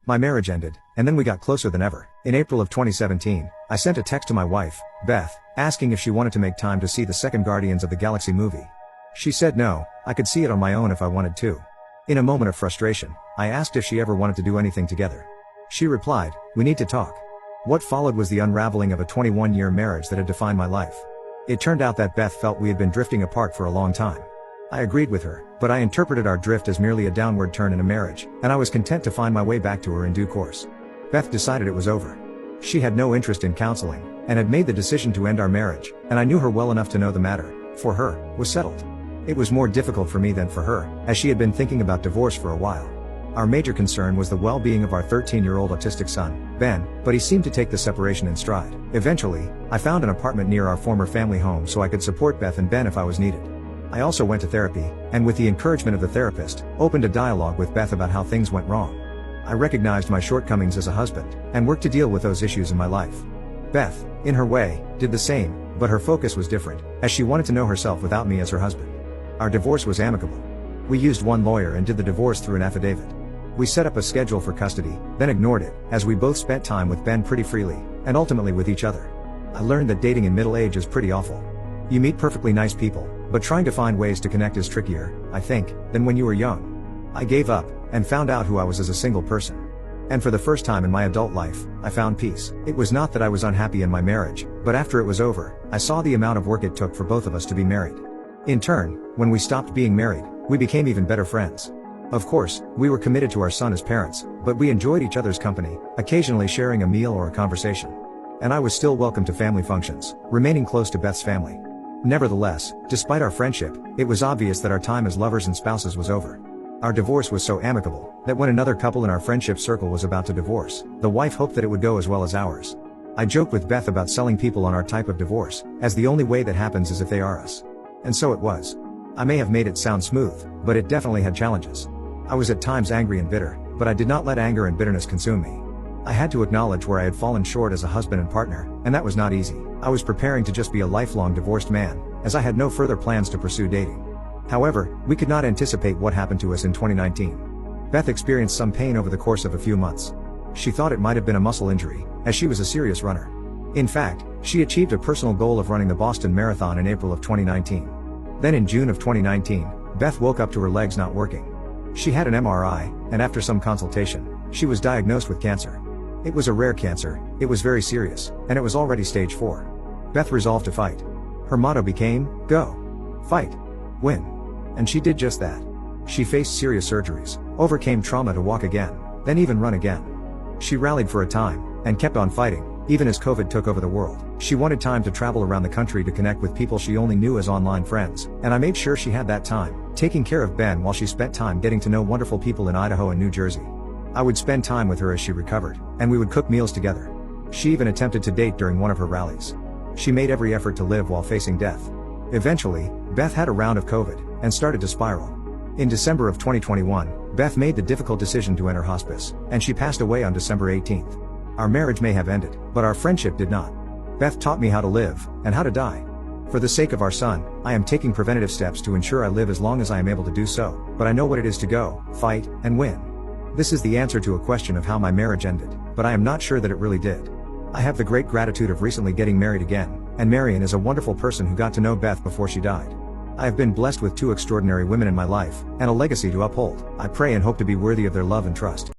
My marriage ended, and then we got closer than ever. In April of 2017, I sent a text to my wife, Beth, asking if she wanted to make time to see the second Guardians of the Galaxy movie. She said no, I could see it on my own if I wanted to. In a moment of frustration, I asked if she ever wanted to do anything together. She replied, "We need to talk." What followed was the unraveling of a 21-year marriage that had defined my life. It turned out that Beth felt we had been drifting apart for a long time. I agreed with her, but I interpreted our drift as merely a downward turn in a marriage, and I was content to find my way back to her in due course. Beth decided it was over. She had no interest in counseling, and had made the decision to end our marriage, and I knew her well enough to know the matter, for her, was settled. It was more difficult for me than for her, as she had been thinking about divorce for a while. Our major concern was the well-being of our 13-year-old autistic son, Ben, but he seemed to take the separation in stride. Eventually, I found an apartment near our former family home so I could support Beth and Ben if I was needed. I also went to therapy, and with the encouragement of the therapist, opened a dialogue with Beth about how things went wrong. I recognized my shortcomings as a husband, and worked to deal with those issues in my life. Beth, in her way, did the same, but her focus was different, as she wanted to know herself without me as her husband. Our divorce was amicable. We used one lawyer and did the divorce through an affidavit. We set up a schedule for custody, then ignored it, as we both spent time with Ben pretty freely, and ultimately with each other. I learned that dating in middle age is pretty awful. You meet perfectly nice people, but trying to find ways to connect is trickier, I think, than when you were young. I gave up, and found out who I was as a single person. And for the first time in my adult life, I found peace. It was not that I was unhappy in my marriage, but after it was over, I saw the amount of work it took for both of us to be married. In turn, when we stopped being married, we became even better friends. Of course, we were committed to our son as parents, but we enjoyed each other's company, occasionally sharing a meal or a conversation. And I was still welcome to family functions, remaining close to Beth's family. Nevertheless, despite our friendship, it was obvious that our time as lovers and spouses was over. Our divorce was so amicable, that when another couple in our friendship circle was about to divorce, the wife hoped that it would go as well as ours. I joked with Beth about selling people on our type of divorce, as the only way that happens is if they are us. And so it was. I may have made it sound smooth, but it definitely had challenges. I was at times angry and bitter, but I did not let anger and bitterness consume me. I had to acknowledge where I had fallen short as a husband and partner, and that was not easy. I was preparing to just be a lifelong divorced man, as I had no further plans to pursue dating. However, we could not anticipate what happened to us in 2019. Beth experienced some pain over the course of a few months. She thought it might have been a muscle injury, as she was a serious runner. In fact, she achieved a personal goal of running the Boston Marathon in April of 2019. Then in June of 2019, Beth woke up to her legs not working. She had an MRI, and after some consultation, she was diagnosed with cancer. It was a rare cancer, it was very serious, and it was already stage 4. Beth resolved to fight. Her motto became, go. Fight. Win. And she did just that. She faced serious surgeries, overcame trauma to walk again, then even run again. She rallied for a time, and kept on fighting, even as COVID took over the world. She wanted time to travel around the country to connect with people she only knew as online friends, and I made sure she had that time, taking care of Ben while she spent time getting to know wonderful people in Idaho and New Jersey. I would spend time with her as she recovered, and we would cook meals together. She even attempted to date during one of her rallies. She made every effort to live while facing death. Eventually, Beth had a round of COVID, and started to spiral. In December of 2021, Beth made the difficult decision to enter hospice, and she passed away on December 18th. Our marriage may have ended, but our friendship did not. Beth taught me how to live, and how to die. For the sake of our son, I am taking preventative steps to ensure I live as long as I am able to do so, but I know what it is to go, fight, and win. This is the answer to a question of how my marriage ended, but I am not sure that it really did. I have the great gratitude of recently getting married again, and Marion is a wonderful person who got to know Beth before she died. I have been blessed with 2 extraordinary women in my life, and a legacy to uphold. I pray and hope to be worthy of their love and trust.